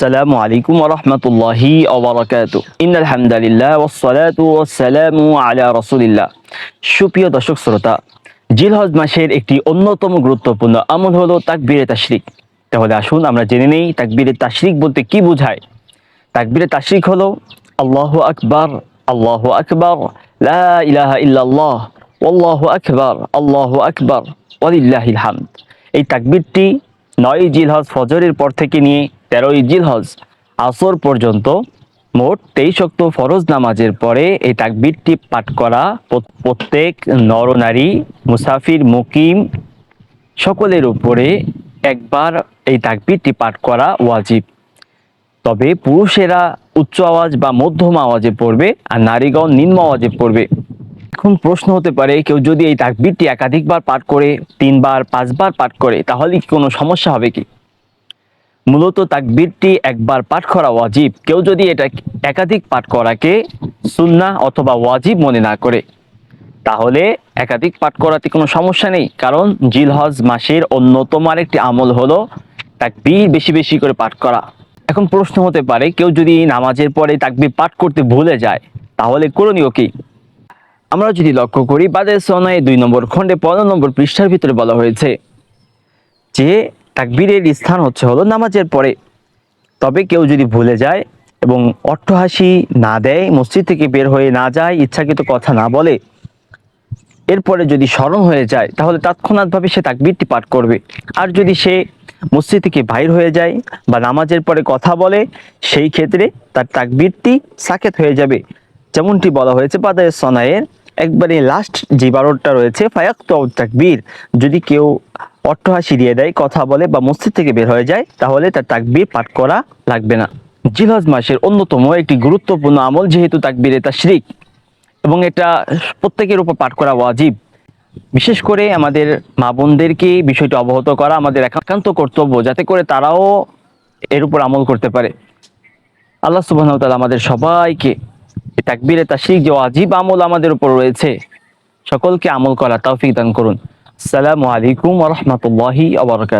আসসালামু আলাইকুম ওয়া রাহমাতুল্লাহি ওয়া বারাকাতুহু। ইন্নাল হামদালিল্লাহ ওয়াস সালাতু ওয়াস সালামু আলা রাসূলিল্লাহ। সুপ্রিয় দর্শক শ্রোতা, জিলহজ মাসের একটি অন্যতম গুরুত্বপূর্ণ আমল হলো তাকবীরে তাশরিক। তাহলে আসুন আমরা জেনে নেই তাকবীরে তাশরিক বলতে কি বোঝায়। তাকবীরে তাশরিক হলো আল্লাহু আকবার, আল্লাহু আকবার, লা ইলাহা ইল্লাল্লাহ, আল্লাহু আকবার ওয়ালিল্লাহিল হামদ। এই তাকবীরটি 9 জিলহজ ফজরের পর থেকে নিয়ে 13 জিলহজ আসর পর্যন্ত মোট 23 ওয়াক্ত ফরজ নামাজের পরে এই তাকবীরটি পাঠ করা প্রত্যেক নরনারী, মুসাফির, মুকিম সকলের উপরে একবার এই তাকবীরটি পাঠ করা ওয়াজিব। তবে পুরুষেরা উচ্চ আওয়াজ বা মধ্যম আওয়াজে পড়বে আর নারীগণ নিম্ন আওয়াজে পড়বে। এখন প্রশ্ন হতে পারে, কেউ যদি এই তাকবীরটি একাধিকবার পাঠ করে, 3 বার 5 বার পাঠ করে, তাহলে কি কোনো সমস্যা হবে কি? মূলত তাকবীরটি একবার পাঠ করা ওয়াজিব। কেউ যদি এটা একাধিক পাঠ করাকে সুন্নাহ অথবা ওয়াজিব মনে না করে, তাহলে একাধিক পাঠ করাতে কোনো সমস্যা নেই। কারণ জিলহজ মাসের অন্যতম আরেকটি আমল হলো তাকবীর বেশি বেশি করে পাঠ করা। এখন প্রশ্ন হতে পারে, কেউ যদি নামাজের পরে তাকবীর পাঠ করতে ভুলে যায়, তাহলে করণীয় কি? আমরা যদি লক্ষ্য করি, বাদের সনায় 2 নম্বর খণ্ডে 15 নম্বর পৃষ্ঠার ভিতরে বলা হয়েছে যে তাকবীরের স্থান হলো নামাজের পরে। তবে কেউ যদি ভুলে যায় এবং অট্টহাসি না দেয়, মসজিদ থেকে বের হয়ে না যায়, ইচ্ছাকৃত কথা না বলে, এরপরে যদি স্মরণ হয়ে যায়, তাহলে তৎক্ষণাৎভাবে সে তাকবীরটি পাঠ করবে। আর যদি সে মসজিদ থেকে বাইর হয়ে যায় বা নামাজের পরে কথা বলে, সেই ক্ষেত্রে তার তাকবীরটি সাকেত হয়ে যাবে। যেমনটি বলা হয়েছে বাদের সনায়ের একবারে লাস্ট যে 12টা রয়েছে, ফায়াক্তু তাকবীর, যদি কেউ অট্টহাসি দিয়ে দেয়, কথা বলে বা মসজিদ থেকে বের হয়ে যায়, তাহলে তার তাকবীর পাঠ করা লাগবে না। জিলহজ মাসের অন্যতম একটি গুরুত্বপূর্ণ আমল যেহেতু তাকবীরে তাশরিক, এবং এটা প্রত্যেকের উপর পাঠ করা ওয়াজিব। বিশেষ করে আমাদের মা বোনদেরকে বিষয়টি অবগত করা আমাদের একান্ত কর্তব্য, যাতে করে তারাও এর উপর আমল করতে পারে। আল্লাহ সুবহানাহু ওয়া তাআলা আমাদের সবাইকে এই তাকবীরে তাশরিক যে ওয়াজিব আমল আমাদের উপর রয়েছে, সকলকে আমল করা তৌফিক দান করুন। আসসালামু আলাইকুম ওয়া রাহমাতুল্লাহি ওয়া বারাকাতুহু।